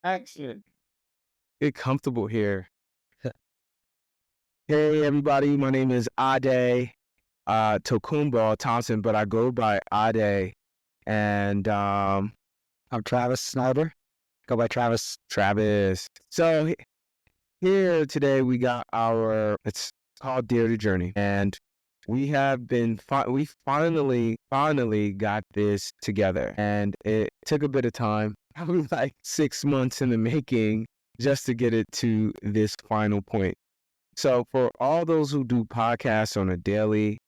Action. Get comfortable here. Hey, everybody. My name is Ade Tokumbo Thompson, but I go by Ade. And I'm Travis Snyder. Go by Travis. Travis. So here today we got it's called Dare the Journey. And we have been, we finally got this together. And it took a bit of time, probably like 6 months in the making, just to get it to this final point. So for all those who do podcasts on a daily,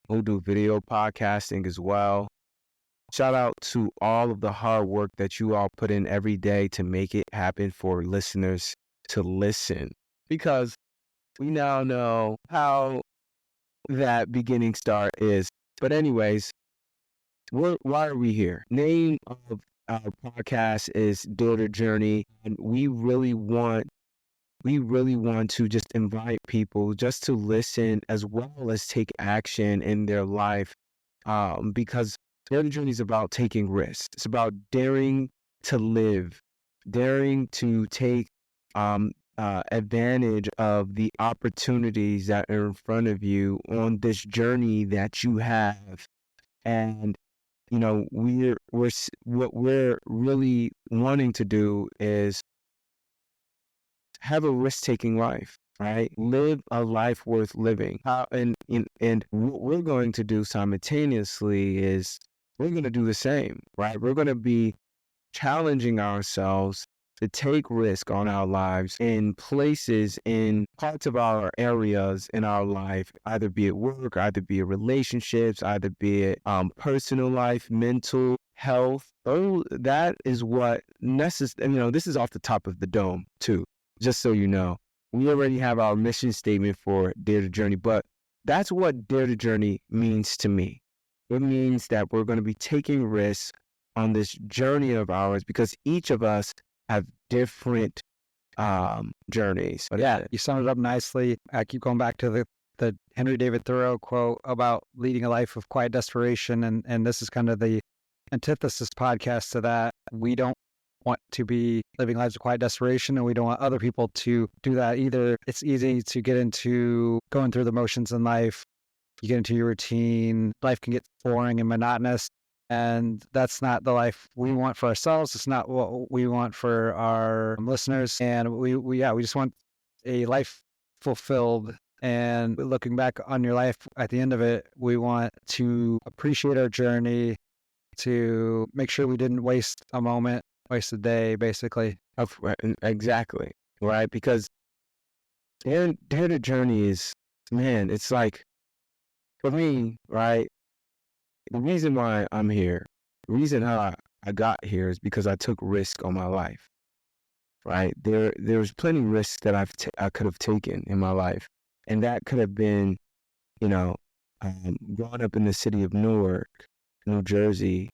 who do video podcasting as well, shout out to all of the hard work that you all put in every day to make it happen for listeners to listen. Because we now know how that beginning start is. But anyways, why are we here? Name of our podcast is Dare the Journey, and we really want to just invite people just to listen as well as take action in their life, because Dare the Journey is about taking risks. It's about daring to live, daring to take advantage of the opportunities that are in front of you on this journey that you have. And what we're really wanting to do is have a risk-taking life, right? Live a life worth living. And what we're going to do simultaneously is we're going to do the same, right? We're going to be challenging ourselves to take risk on our lives in places, in parts of our areas in our life, either be it work, either be it relationships, either be it personal life, mental health. Oh, that is what this is off the top of the dome too. Just so you know, we already have our mission statement for Dare the Journey, but that's what Dare the Journey means to me. It means that we're going to be taking risks on this journey of ours because each of us have different journeys. But yeah, you summed it up nicely. I keep going back to the Henry David Thoreau quote about leading a life of quiet desperation. And this is kind of the antithesis podcast to that. We don't want to be living lives of quiet desperation, and we don't want other people to do that either. It's easy to get into going through the motions in life. You get into your routine. Life can get boring and monotonous. And that's not the life we want for ourselves. It's not what we want for our listeners. And we just want a life fulfilled. And looking back on your life at the end of it, we want to appreciate our journey, to make sure we didn't waste a moment, waste a day, basically. Exactly, right? Because Dare the Journey is, man, it's like, for me, right? The reason why I'm here, the reason how I got here is because I took risk on my life, right? There's plenty of risks that I could have taken in my life. And that could have been, growing up in the city of Newark, New Jersey,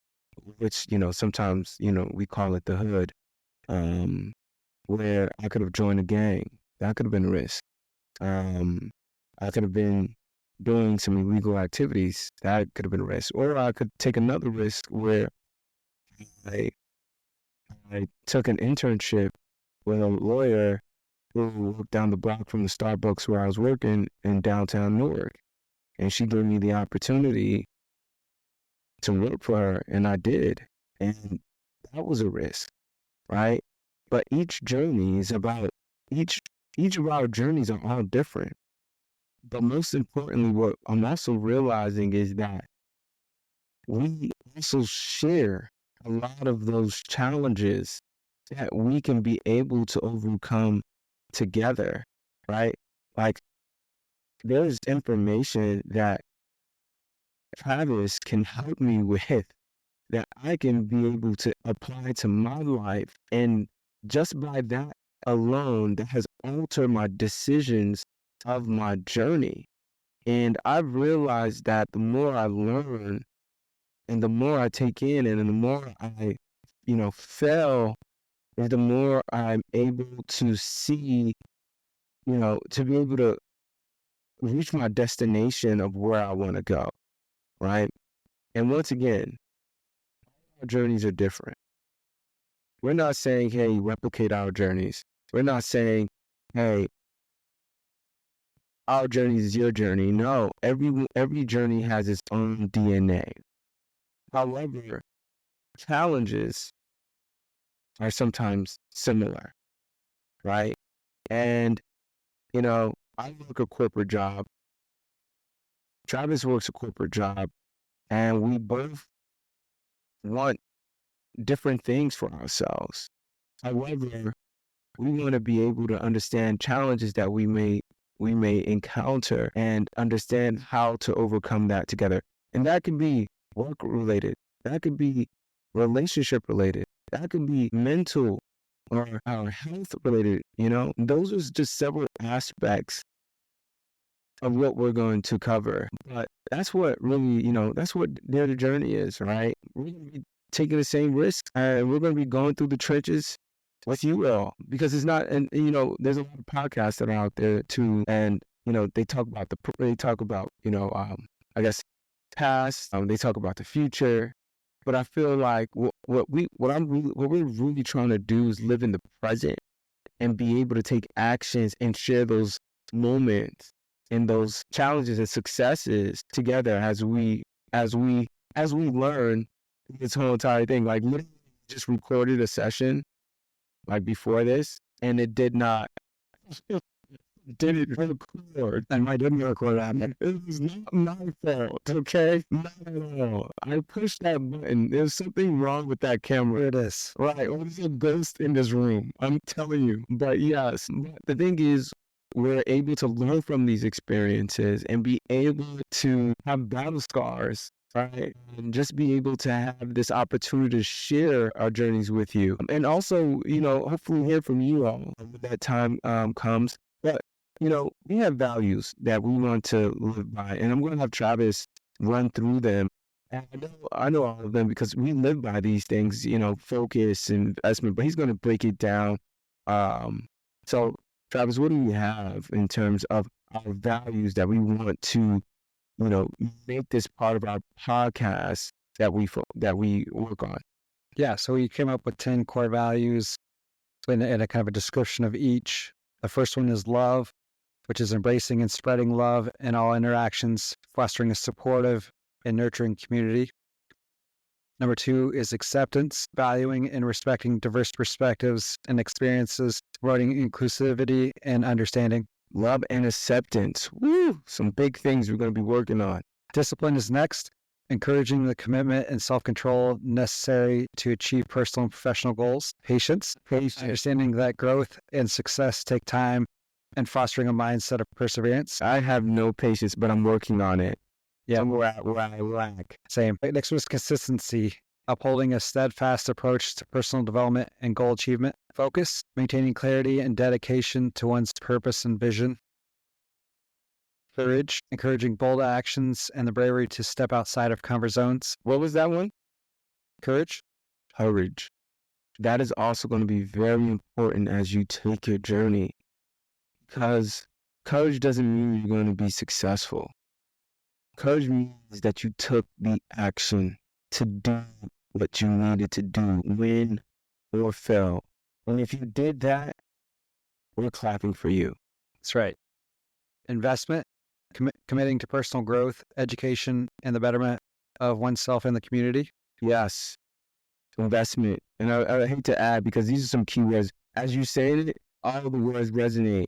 which, sometimes, we call it the hood, where I could have joined a gang. That could have been a risk. I could have been doing some illegal activities. That could have been a risk. Or I could take another risk where I took an internship with a lawyer who worked down the block from the Starbucks where I was working in downtown Newark. And she gave me the opportunity to work for her, and I did. And that was a risk, right? But each journey is about, each of our journeys are all different. But most importantly, what I'm also realizing is that we also share a lot of those challenges that we can be able to overcome together, right? Like, there's information that Travis can help me with that I can be able to apply to my life. And just by that alone, that has altered my decisions of my journey. And I've realized that the more I learn and the more I take in and the more I, fail, and the more I'm able to see, to be able to reach my destination of where I want to go, right? And once again, our journeys are different. We're not saying, hey, replicate our journeys. We're not saying, hey, our journey is your journey. No, every journey has its own DNA. However, challenges are sometimes similar, right? And, I work a corporate job. Travis works a corporate job, and we both want different things for ourselves. However, we want to be able to understand challenges that we may encounter and understand how to overcome that together. And that can be work related. That could be relationship related. That could be mental or our health related. Those are just several aspects of what we're going to cover. But that's what really, that's what Dare the Journey is, right? We're going to be taking the same risks, and we're going to be going through the trenches with you all, because it's not, and there's a lot of podcasts that are out there too, and they talk about I guess past, they talk about the future, but I feel like what we're really trying to do is live in the present and be able to take actions and share those moments and those challenges and successes together as we learn this whole entire thing. Like, literally just recorded a session like before this, and it didn't record. And I didn't record that. It was not my fault, okay? Not at all. I pushed that button. There's something wrong with that camera. It is. Right. Or there's a ghost in this room. I'm telling you. But yes, the thing is, we're able to learn from these experiences and be able to have battle scars, right? And just be able to have this opportunity to share our journeys with you. And also, hopefully hear from you all when that time comes. But, we have values that we want to live by. And I'm going to have Travis run through them. And I know all of them because we live by these things, focus and investment, but he's going to break it down. So, Travis, what do we have in terms of our values that we want to, make this part of our podcast that we work on? Yeah, so we came up with 10 core values and a kind of a description of each. The first one is love, which is embracing and spreading love in all interactions, fostering a supportive and nurturing community. Number 2 is acceptance, valuing and respecting diverse perspectives and experiences, promoting inclusivity and understanding. Love and acceptance. Woo! Some big things we're going to be working on. Discipline is next, encouraging the commitment and self-control necessary to achieve personal and professional goals. Patience, understanding that growth and success take time, and fostering a mindset of perseverance. I have no patience, but I'm working on it. Yeah, where I lack. Same. Next was consistency, upholding a steadfast approach to personal development and goal achievement. Focus, maintaining clarity and dedication to one's purpose and vision. Courage, encouraging bold actions and the bravery to step outside of comfort zones. What was that one? Courage. Courage. That is also going to be very important as you take your journey, because courage doesn't mean you're going to be successful. Courage means that you took the action to do what you needed to do, win or fail. And if you did that, we're clapping for you. That's right. Investment, committing to personal growth, education, and the betterment of oneself and the community. Yes. Investment. And I hate to add, because these are some key words. As you say it, all the words resonate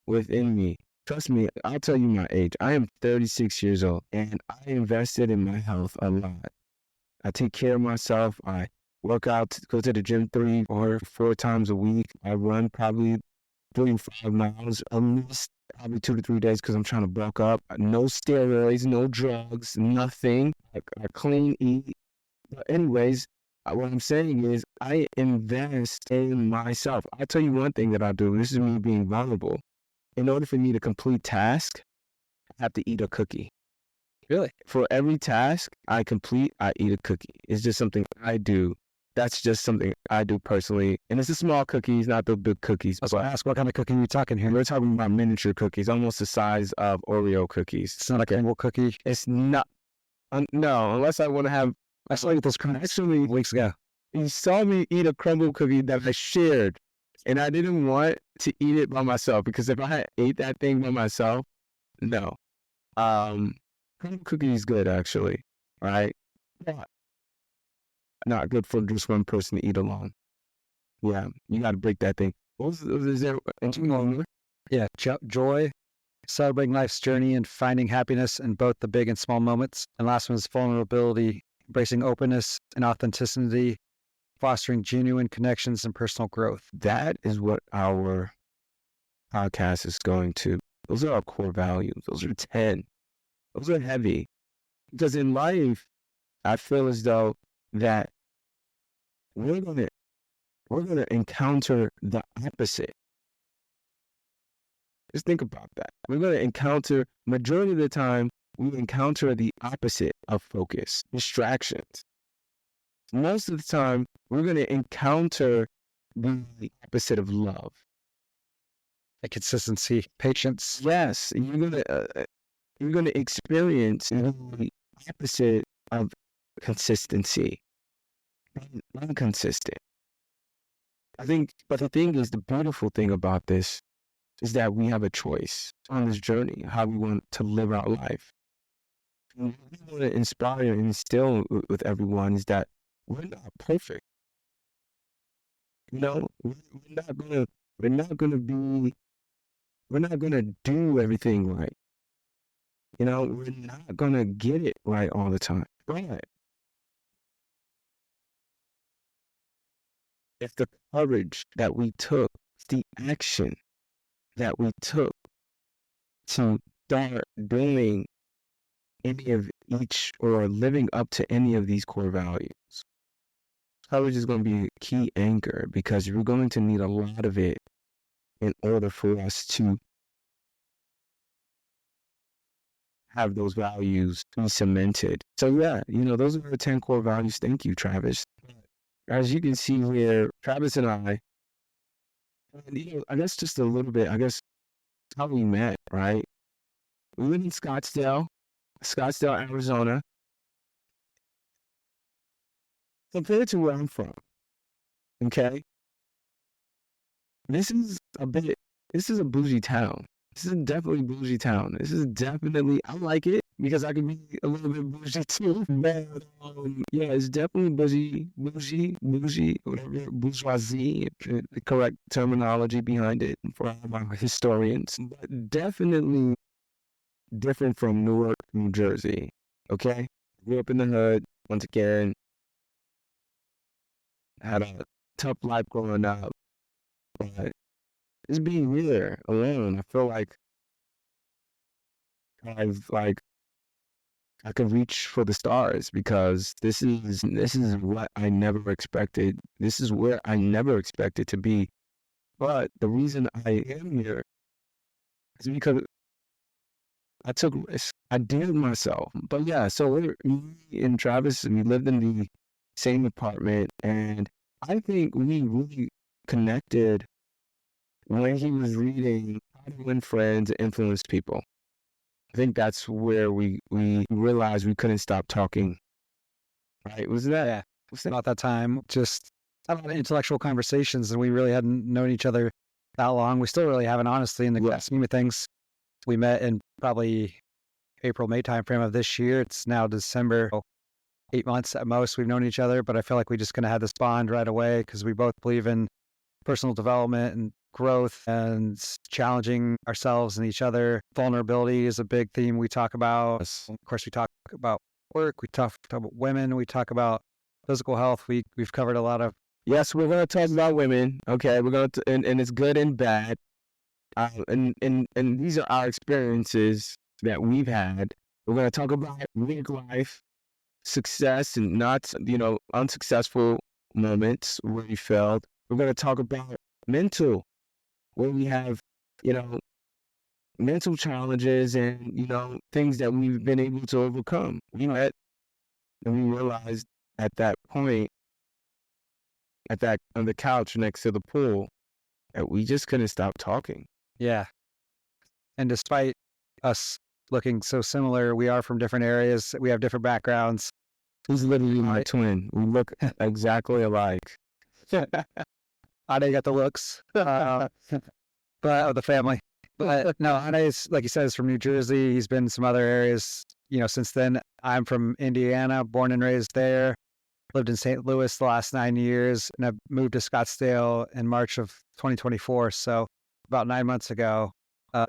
within me. Trust me, I'll tell you my age. I am 36 years old, and I invested in my health a lot. I take care of myself. I work out, go to the gym 3 or 4 times a week. I run probably 35 miles at least, probably 2 to 3 days, because I'm trying to bulk up. No steroids, no drugs, nothing. I clean eat. But anyways, what I'm saying is I invest in myself. I'll tell you one thing that I do. This is me being vulnerable. In order for me to complete task, I have to eat a cookie. Really? For every task I complete, I eat a cookie. It's just something I do. That's just something I do personally. And it's the small cookies, not the big cookies. So I ask, what kind of cookie are you talking here? We're talking about miniature cookies, almost the size of Oreo cookies. It's not like an angle cookie. It's not. No, unless I want to have. I saw you with those crunch weeks ago. He saw me eat a crumble cookie that I shared, and I didn't want to eat it by myself because if I had ate that thing by myself, no. Crumble cookie is good actually, right? But not good for just one person to eat alone. Yeah, you got to break that thing. Is there anything more? Yeah, joy, celebrating life's journey and finding happiness in both the big and small moments. And last one is vulnerability, embracing openness and authenticity, fostering genuine connections and personal growth. That is what our podcast is going to. Those are our core values. Those are 10. Those are heavy. Because in life, I feel as though that we're gonna encounter the opposite. Just think about that. We're gonna encounter, majority of the time, we encounter the opposite of focus, distractions. Most of the time, we're gonna encounter the opposite of love. Like consistency, patience. Yes, you're gonna experience the opposite of consistency, being inconsistent. I think, but the thing is, the beautiful thing about this is that we have a choice on this journey, how we want to live our life. And what we want to inspire and instill with everyone is that we're not perfect. You know, we're not gonna do everything right. You know, we're not gonna get it right all the time. But if the courage that we took, the action that we took to start doing any of each or living up to any of these core values, courage is going to be a key anchor because we're going to need a lot of it in order for us to have those values be cemented. So yeah, those are the 10 core values. Thank you, Travis. As you can see here, Travis and I guess just a little bit, how we met, right? We live in Scottsdale, Arizona. Compared to where I'm from, okay? This is a bougie town. This is definitely a bougie town. I like it because I can be a little bit bougie too. But yeah, it's definitely bougie, whatever, bourgeoisie, the correct terminology behind it for all my historians. But definitely different from Newark, New Jersey, okay? Grew up in the hood, once again, had a tough life growing up, but just being here alone, I feel like I could reach for the stars because this is what I never expected. This is where I never expected to be. But the reason I am here is because I took risks. I dared myself. But yeah, so me and Travis, we lived in the same apartment, and I think we really connected when he was reading How to Win Friends and Influence People. I think that's where we realized we couldn't stop talking. Right? Was that About that time, just a lot of intellectual conversations, and we really hadn't known each other that long. We still really haven't, honestly, in the scheme of things. We met in probably April, May timeframe of this year. It's now December, 8 months at most we've known each other, but I feel like we just kind of had this bond right away because we both believe in personal development and growth and challenging ourselves and each other. Vulnerability is a big theme we talk about. Of course, we talk about work, we talk about women, we talk about physical health. We've covered a lot of. Yes, we're going to talk about women. Okay, we're going to, and it's good and bad. And these are our experiences that we've had. We're going to talk about work life, success, and not, unsuccessful moments where we failed. We're going to talk about mental, where we have, mental challenges and, things that we've been able to overcome. And we realized at that point, on the couch next to the pool, that we just couldn't stop talking. Yeah. And despite us looking so similar, we are from different areas. We have different backgrounds. He's literally my twin. We look exactly alike. Ade got the looks, but of the family. But no, Ade is, like you said, is from New Jersey. He's been in some other areas, since then. I'm from Indiana, born and raised there. Lived in St. Louis the last 9 years, and I've moved to Scottsdale in March of 2024. So about 9 months ago.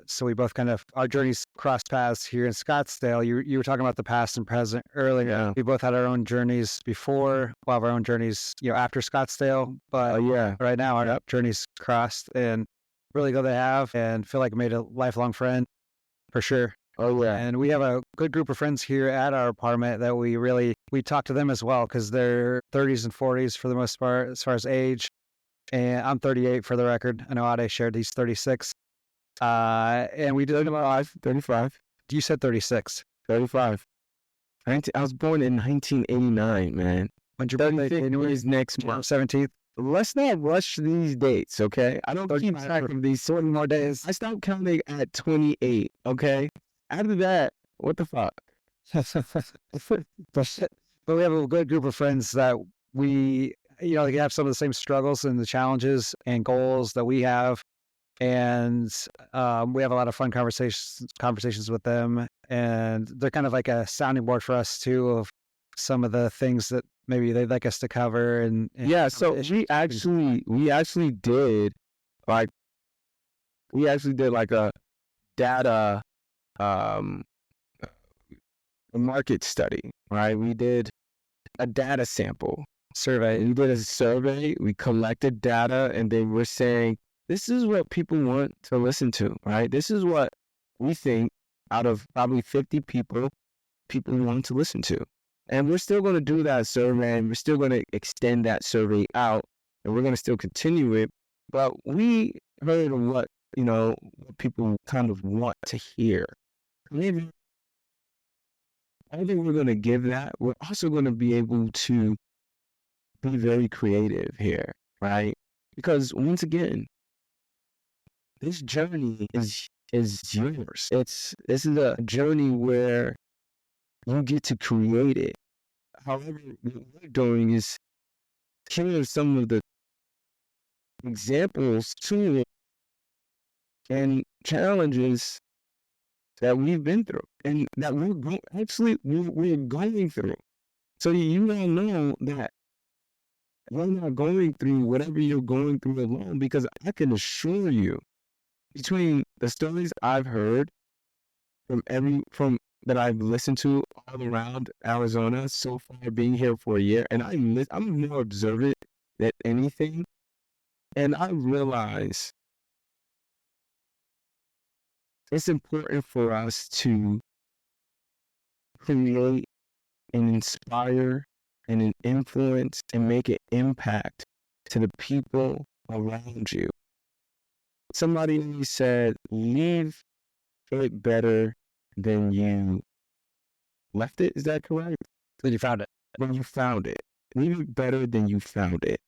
So we both our journeys crossed paths here in Scottsdale. You were talking about the past and present earlier. Yeah. We both had our own journeys before. We'll have our own journeys, after Scottsdale. But right now our journeys crossed, and really glad they have, and feel like I made a lifelong friend for sure. Oh yeah. And we have a good group of friends here at our apartment that we talk to them as well, because they're 30s and 40s for the most part as far as age. And I'm 38 for the record. I know Ade shared he's 36. And we did 35. You said 36. 35. I was born in 1989, man. When's your birthday? 35 is next month. 17th. Let's not rush these dates, okay? I don't keep track of these 20 more days. I stopped counting at 28, okay? After that, what the fuck? But we have a good group of friends that we, they have some of the same struggles and the challenges and goals that we have. And we have a lot of fun conversations with them. And they're kind of like a sounding board for us too, of some of the things that maybe they'd like us to cover. And yeah, so we actually did like a data a market study, right? We did a data sample survey. We did a survey, we collected data, and then we're saying, this is what people want to listen to, right? This is what we think out of probably 50 people want to listen to. And we're still going to do that survey, and we're still going to extend that survey out, and we're going to still continue it. But we heard what people kind of want to hear. Maybe I think we're going to give that. We're also going to be able to be very creative here, right? Because once again, this journey is yours. This is a journey where you get to create it. However, what we're doing is here some of the examples to it and challenges that we've been through and that we're going through. So you all know that you're not going through whatever you're going through alone, because I can assure you, between the stories I've heard from that I've listened to all around Arizona so far, being here for a year, and I'm more observant than anything, and I realize it's important for us to create and inspire and an influence and make an impact to the people around you. Somebody said, leave it better than you left it. Is that correct? Then you found it. When you found it. Leave it better than you found it.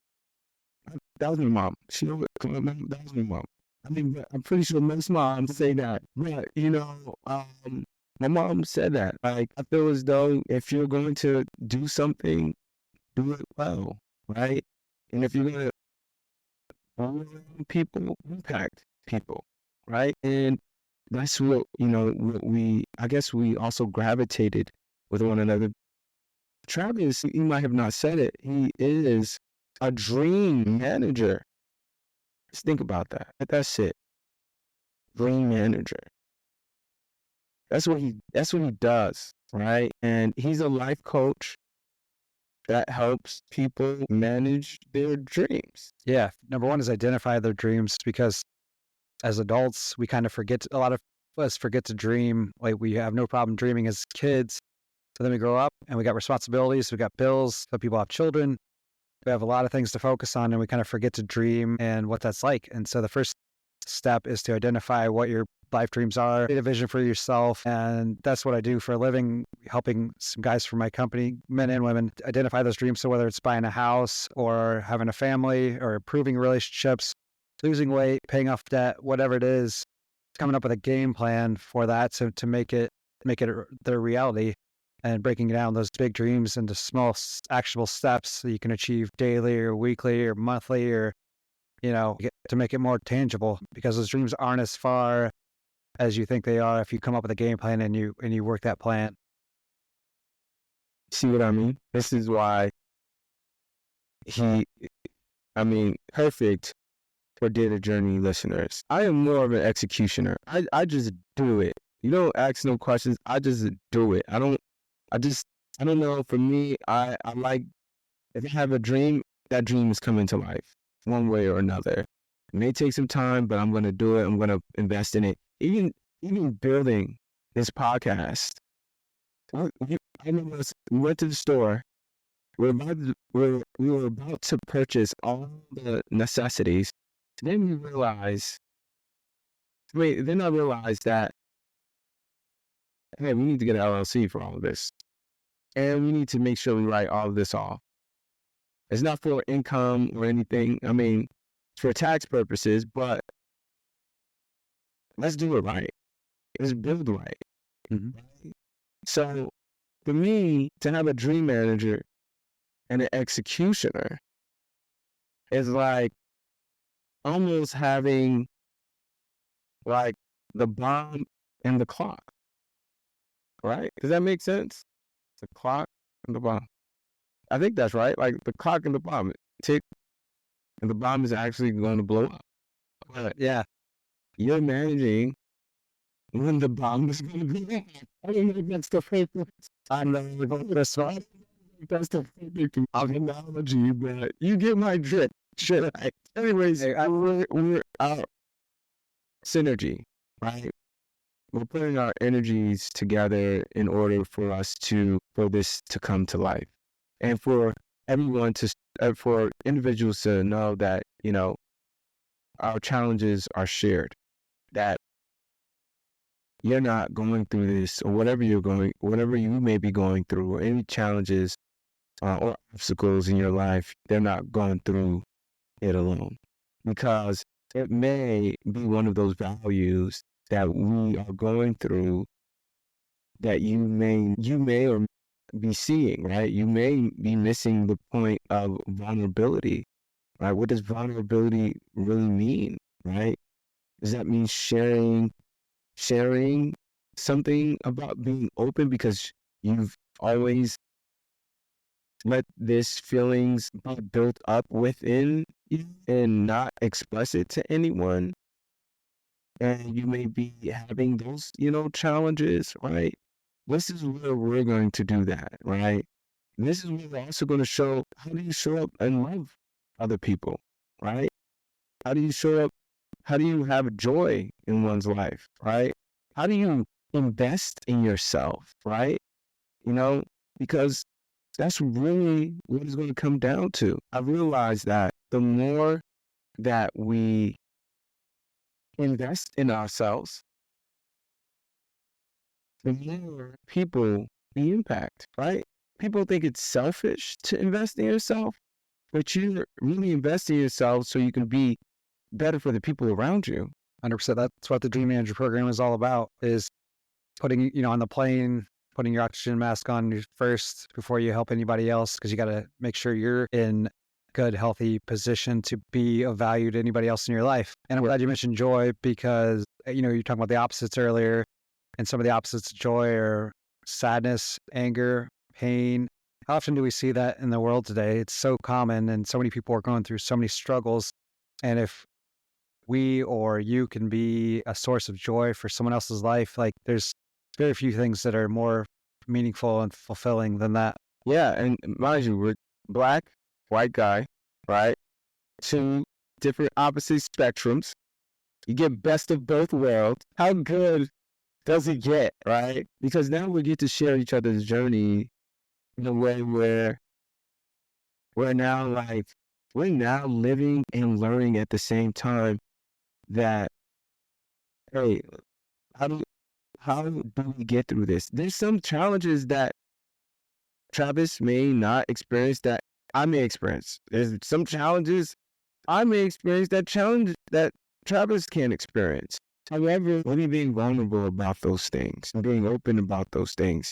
That was my mom. That was my mom. I mean, I'm pretty sure most moms say that. But, my mom said that. Like, I feel as though if you're going to do something, do it well, right? And if you're going to people, impact people, right? And that's what, I guess we also gravitated with one another. Travis, you might have not said it, he is a dream manager. Just think about that. That's it. Dream manager. That's what he does, right? And he's a life coach that helps people manage their dreams. Yeah. Number one is identify their dreams, because as adults, we kind of a lot of us forget to dream. Like, we have no problem dreaming as kids. So then we grow up and we got responsibilities, we got bills, some people have children. We have a lot of things to focus on, and we kind of forget to dream and what that's like. And so the first step is to identify what your life dreams are, create a vision for yourself. And that's what I do for a living, helping some guys from my company, men and women, identify those dreams. So whether it's buying a house or having a family or improving relationships, losing weight, paying off debt, whatever it is, coming up with a game plan for that to make it their reality. and breaking down those big dreams into small, actionable steps so you can achieve daily or weekly or monthly or, to make it more tangible, because those dreams aren't as far as you think they are if you come up with a game plan and you work that plan. See what I mean? This is why perfect for Data Journey listeners. I am more of an executioner. I just do it. You don't ask no questions. I just do it. I don't know. For me, I like, if I have a dream, that dream is coming to life one way or another. It may take some time, but I'm going to do it. I'm going to invest in it. Even building this podcast. I remember we went to the store. We were about to purchase all the necessities. Then I realized that, hey, we need to get an LLC for all of this. And we need to make sure we write all of this off. It's not for income or anything. I mean, it's for tax purposes, but let's do it right. Let's build right. Mm-hmm. So for me, to have a dream manager and an executioner is like almost having like the bomb and the clock, right? Does that make sense? The clock and the bomb. I think that's right. Like the clock and the bomb tick, and the bomb is actually going to blow up. But Yeah. you're managing when the bomb is going to blow up. I don't know if that's the perfect. I know that's right. That's the perfect analogy, but you get my drift. Shit. Anyways, we're out. Synergy, right? We're putting our energies together in order for this to come to life, and for everyone for individuals to know that, our challenges are shared, that you're not going through this, or whatever you may be going through, or any challenges or obstacles in your life, they're not going through it alone, because it may be one of those values that we are going through that you may or be seeing, right? You may be missing the point of vulnerability, right? What does vulnerability really mean, right? Does that mean sharing something about being open because you've always let these feelings be built up within you and not express it to anyone? And you may be having those, challenges, right? This is where we're going to do that, right? And this is where we're also going to show, how do you show up and love other people, right? How do you show up? How do you have joy in one's life, right? How do you invest in yourself, right? Because that's really what it's going to come down to. I realized that the more that we invest in ourselves, the more people we impact, right? People think it's selfish to invest in yourself, but you're really investing in yourself so you can be better for the people around you. 100%. That's what the Dream Manager program is all about, is putting, on the plane, putting your oxygen mask on first before you help anybody else, because you got to make sure you're in good, healthy position to be of value to anybody else in your life. And I'm glad you mentioned joy, because, you're talking about the opposites earlier, and some of the opposites of joy are sadness, anger, pain. How often do we see that in the world today? It's so common, and so many people are going through so many struggles. And if we or you can be a source of joy for someone else's life, like, there's very few things that are more meaningful and fulfilling than that. Yeah, and mind you, we're black, white guy, right? Two different opposite spectrums. You get best of both worlds. How good does it get, right? Because now we get to share each other's journey in a way where we're now living and learning at the same time, that, hey, how do we get through this? There's some challenges that Travis may not experience that I may experience. There's some challenges I may experience that Travis can't experience. However, really being vulnerable about those things and being open about those things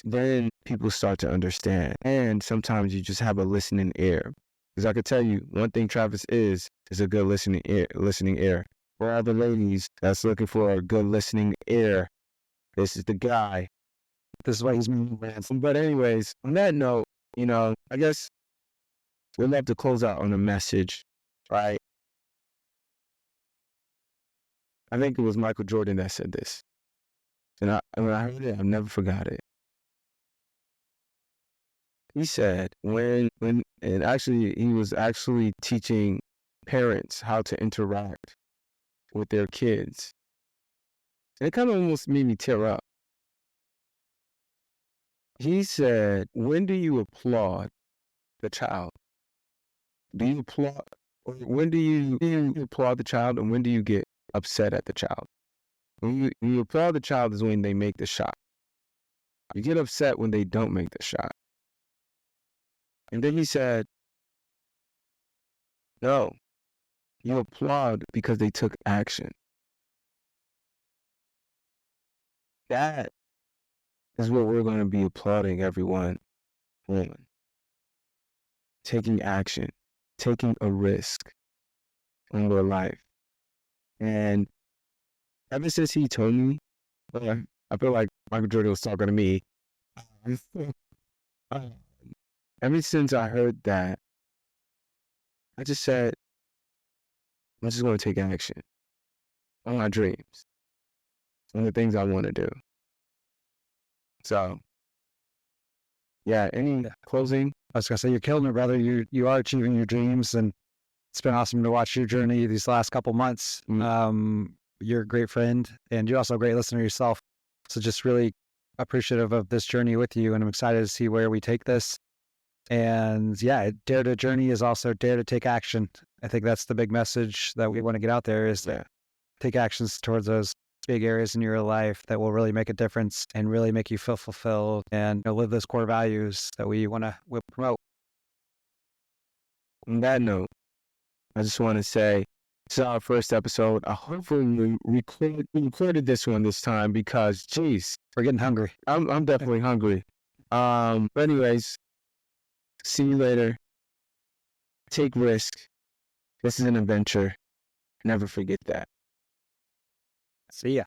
then people start to understand. And sometimes you just have a listening ear. Because I could tell you, one thing Travis is a good listening ear. For all the ladies that's looking for a good listening ear, this is the guy. This is why he's moving. But anyways, on that note, I guess we'd love to close out on a message, right? I think it was Michael Jordan that said this. And when I heard it, I've never forgot it. He said he was actually teaching parents how to interact with their kids. And it kind of almost made me tear up. He said, when do you applaud the child? Do you applaud, or when do you applaud the child, and when do you get upset at the child? When you applaud the child is when they make the shot. You get upset when they don't make the shot. And then he said, no, you applaud because they took action. That is what we're going to be applauding everyone on. Taking action, taking a risk in their life. And ever since he told me, I feel like Michael Jordan was talking to me. Ever since I heard that, I just said, I'm just going to take action on my dreams, on the things I want to do. So, yeah, any closing? I was going to say, you're killing it, brother. You are achieving your dreams, and it's been awesome to watch your journey these last couple months. You're a great friend, and you're also a great listener yourself. So just really appreciative of this journey with you, and I'm excited to see where we take this. And yeah, dare to journey is also dare to take action. I think that's the big message that we want to get out there is take actions towards those big areas in your life that will really make a difference and really make you feel fulfilled and live those core values that we want to promote. On that note, I just want to say, this is our first episode. I hopefully we recorded this one this time because, geez, we're getting hungry. I'm definitely hungry. But anyways, see you later. Take risk. This is an adventure. Never forget that. See ya.